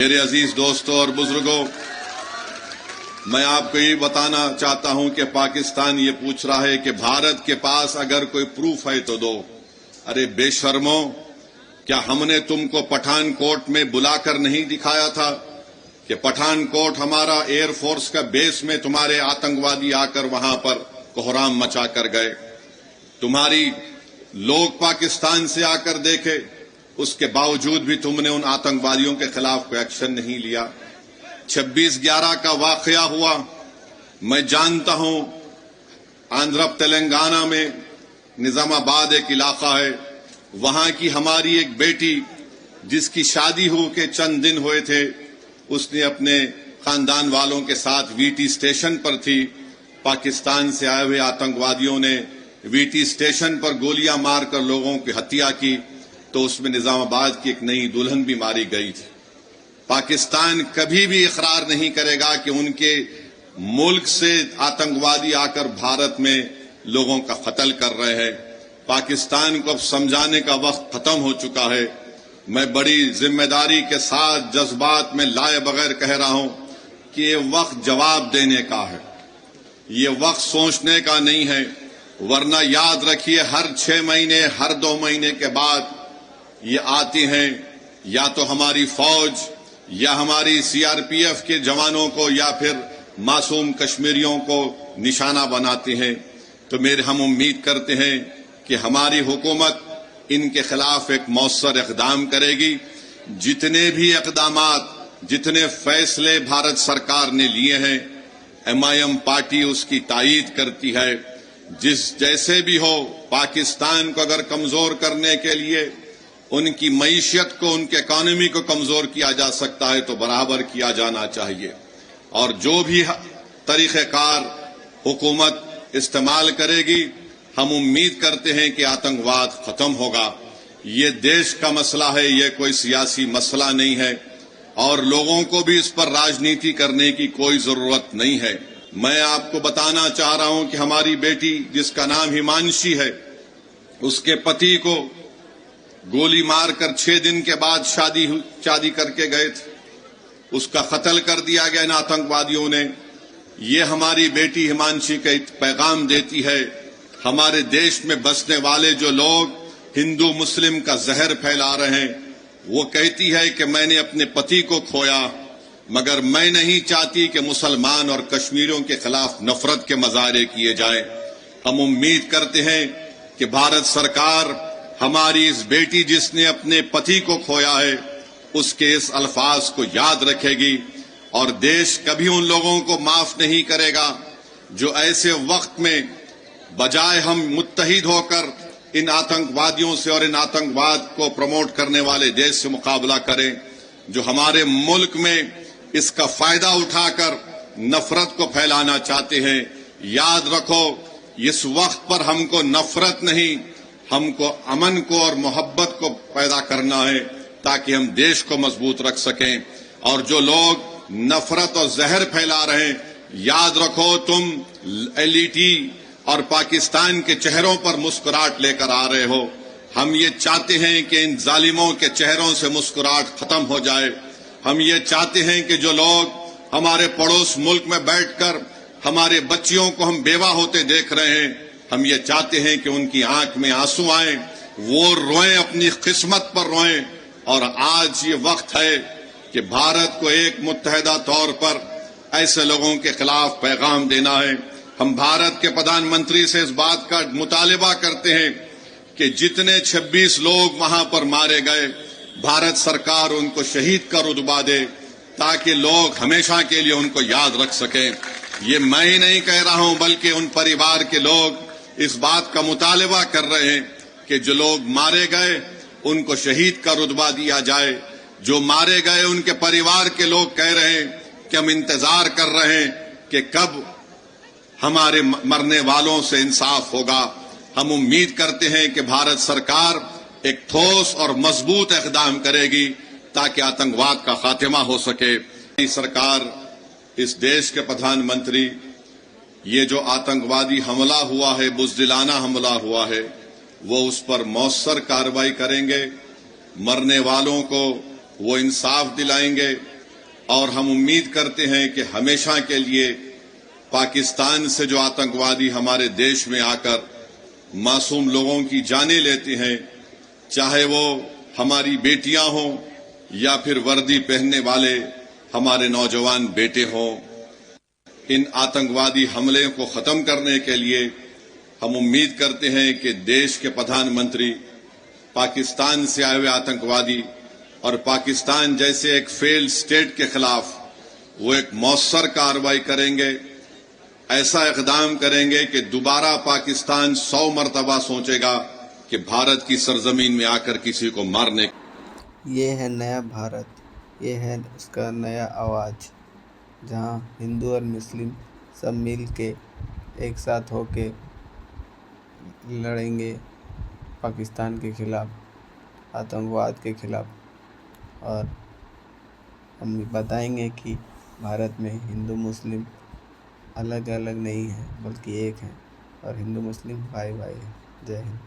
میرے عزیز دوستوں اور بزرگوں، میں آپ کو یہ بتانا چاہتا ہوں کہ پاکستان یہ پوچھ رہا ہے کہ بھارت کے پاس اگر کوئی پروف ہے تو دو۔ ارے بے شرمو، کیا ہم نے تم کو پٹھان کوٹ میں بلا کر نہیں دکھایا تھا کہ پٹھان کوٹ ہمارا ایئر فورس کا بیس میں تمہارے آتنکوادی آ کر وہاں پر کوہرام مچا کر گئے؟ تمہاری لوگ پاکستان سے آ کر دیکھے، اس کے باوجود بھی تم نے ان آتنکوادیوں کے خلاف کوئی ایکشن نہیں لیا۔ 26/11 کا واقعہ ہوا، میں جانتا ہوں آندھرا تلنگانہ میں نظام آباد ایک علاقہ ہے، وہاں کی ہماری ایک بیٹی جس کی شادی ہو کے چند دن ہوئے تھے، اس نے اپنے خاندان والوں کے ساتھ وی ٹی اسٹیشن پر تھی، پاکستان سے آئے ہوئے آتنکوادیوں نے وی ٹی اسٹیشن پر گولیاں مار کر لوگوں کی ہتیا کی، تو اس میں نظام آباد کی ایک نئی دلہن بھی ماری گئی تھی۔ پاکستان کبھی بھی اقرار نہیں کرے گا کہ ان کے ملک سے آتنکوادی آ کر بھارت میں لوگوں کا قتل کر رہے ہیں۔ پاکستان کو اب سمجھانے کا وقت ختم ہو چکا ہے۔ میں بڑی ذمہ داری کے ساتھ جذبات میں لائے بغیر کہہ رہا ہوں کہ یہ وقت جواب دینے کا ہے، یہ وقت سوچنے کا نہیں ہے، ورنہ یاد رکھیے ہر 6 مہینے ہر 2 مہینے کے بعد یہ آتی ہیں، یا تو ہماری فوج یا ہماری CRPF کے جوانوں کو یا پھر معصوم کشمیریوں کو نشانہ بناتے ہیں۔ تو ہم امید کرتے ہیں کہ ہماری حکومت ان کے خلاف ایک مؤثر اقدام کرے گی۔ جتنے بھی اقدامات، جتنے فیصلے بھارت سرکار نے لیے ہیں، MIM پارٹی اس کی تائید کرتی ہے۔ جیسے بھی ہو، پاکستان کو اگر کمزور کرنے کے لیے ان کی معیشت کو، ان کے اکانومی کو کمزور کیا جا سکتا ہے تو برابر کیا جانا چاہیے، اور جو بھی طریقہ کار حکومت استعمال کرے گی، ہم امید کرتے ہیں کہ آتنکواد ختم ہوگا۔ یہ دیش کا مسئلہ ہے، یہ کوئی سیاسی مسئلہ نہیں ہے، اور لوگوں کو بھی اس پر راجنیتی کرنے کی کوئی ضرورت نہیں ہے۔ میں آپ کو بتانا چاہ رہا ہوں کہ ہماری بیٹی جس کا نام ہمانشی ہے، اس کے پتی کو گولی مار کر 6 دن کے بعد شادی کر کے گئے تھے، اس کا قتل کر دیا گیا ان آتنکوادیوں نے۔ یہ ہماری بیٹی ہمانشی کا ایک پیغام دیتی ہے، ہمارے دیش میں بسنے والے جو لوگ ہندو مسلم کا زہر پھیلا رہے ہیں، وہ کہتی ہے کہ میں نے اپنے پتی کو کھویا، مگر میں نہیں چاہتی کہ مسلمان اور کشمیریوں کے خلاف نفرت کے مظاہرے کیے جائیں۔ ہم امید کرتے ہیں کہ بھارت سرکار ہماری اس بیٹی جس نے اپنے پتی کو کھویا ہے، اس کے اس الفاظ کو یاد رکھے گی، اور دیش کبھی ان لوگوں کو معاف نہیں کرے گا جو ایسے وقت میں بجائے ہم متحد ہو کر ان آتنکوادیوں سے اور ان آتنکواد کو پروموٹ کرنے والے دیش سے مقابلہ کریں، جو ہمارے ملک میں اس کا فائدہ اٹھا کر نفرت کو پھیلانا چاہتے ہیں۔ یاد رکھو، اس وقت پر ہم کو نفرت نہیں، ہم کو امن کو اور محبت کو پیدا کرنا ہے، تاکہ ہم دیش کو مضبوط رکھ سکیں۔ اور جو لوگ نفرت اور زہر پھیلا رہے ہیں، یاد رکھو تم LET اور پاکستان کے چہروں پر مسکراہٹ لے کر آ رہے ہو۔ ہم یہ چاہتے ہیں کہ ان ظالموں کے چہروں سے مسکراہٹ ختم ہو جائے۔ ہم یہ چاہتے ہیں کہ جو لوگ ہمارے پڑوس ملک میں بیٹھ کر ہمارے بچیوں کو ہم بیوہ ہوتے دیکھ رہے ہیں، ہم یہ چاہتے ہیں کہ ان کی آنکھ میں آنسو آئیں، وہ روئیں، اپنی قسمت پر روئیں۔ اور آج یہ وقت ہے کہ بھارت کو ایک متحدہ طور پر ایسے لوگوں کے خلاف پیغام دینا ہے۔ ہم بھارت کے پردھان منتری سے اس بات کا مطالبہ کرتے ہیں کہ جتنے 26 لوگ وہاں پر مارے گئے، بھارت سرکار ان کو شہید کا رتبہ دے، تاکہ لوگ ہمیشہ کے لیے ان کو یاد رکھ سکیں۔ یہ میں ہی نہیں کہہ رہا ہوں، بلکہ ان پریوار کے لوگ اس بات کا مطالبہ کر رہے ہیں کہ جو لوگ مارے گئے ان کو شہید کا رتبہ دیا جائے۔ جو مارے گئے ان کے پریوار کے لوگ کہہ رہے ہیں کہ ہم انتظار کر رہے ہیں کہ کب ہمارے مرنے والوں سے انصاف ہوگا۔ ہم امید کرتے ہیں کہ بھارت سرکار ایک ٹھوس اور مضبوط اقدام کرے گی تاکہ آتنکواد کا خاتمہ ہو سکے۔ سرکار، اس دیش کے پردھان منتری، یہ جو آتنکوادی حملہ ہوا ہے، بزدلانہ حملہ ہوا ہے، وہ اس پر مؤثر کارروائی کریں گے، مرنے والوں کو وہ انصاف دلائیں گے، اور ہم امید کرتے ہیں کہ ہمیشہ کے لیے پاکستان سے جو آتنکوادی ہمارے دیش میں آ کر معصوم لوگوں کی جانیں لیتے ہیں، چاہے وہ ہماری بیٹیاں ہوں یا پھر وردی پہننے والے ہمارے نوجوان بیٹے ہوں، ان آتنکوادی حملے کو ختم کرنے کے لیے ہم امید کرتے ہیں کہ دیش کے پردھان منتری پاکستان سے آئے ہوئے آتنکوادی اور پاکستان جیسے ایک فیلڈ اسٹیٹ کے خلاف وہ ایک مؤثر کارروائی کریں گے، ایسا اقدام کریں گے کہ دوبارہ پاکستان 100 مرتبہ سوچے گا کہ بھارت کی سرزمین میں آ کر کسی کو مارنے۔ یہ ہے نیا بھارت، یہ ہے اس کا نیا آواز، جہاں ہندو اور مسلم سب مل کے ایک ساتھ ہو کے لڑیں گے پاکستان کے خلاف، آتنکواد کے خلاف، اور ہم بتائیں گے کہ بھارت میں ہندو مسلم الگ الگ نہیں ہے بلکہ ایک ہے، اور ہندو مسلم بھائی بھائی ہیں۔ جے ہند۔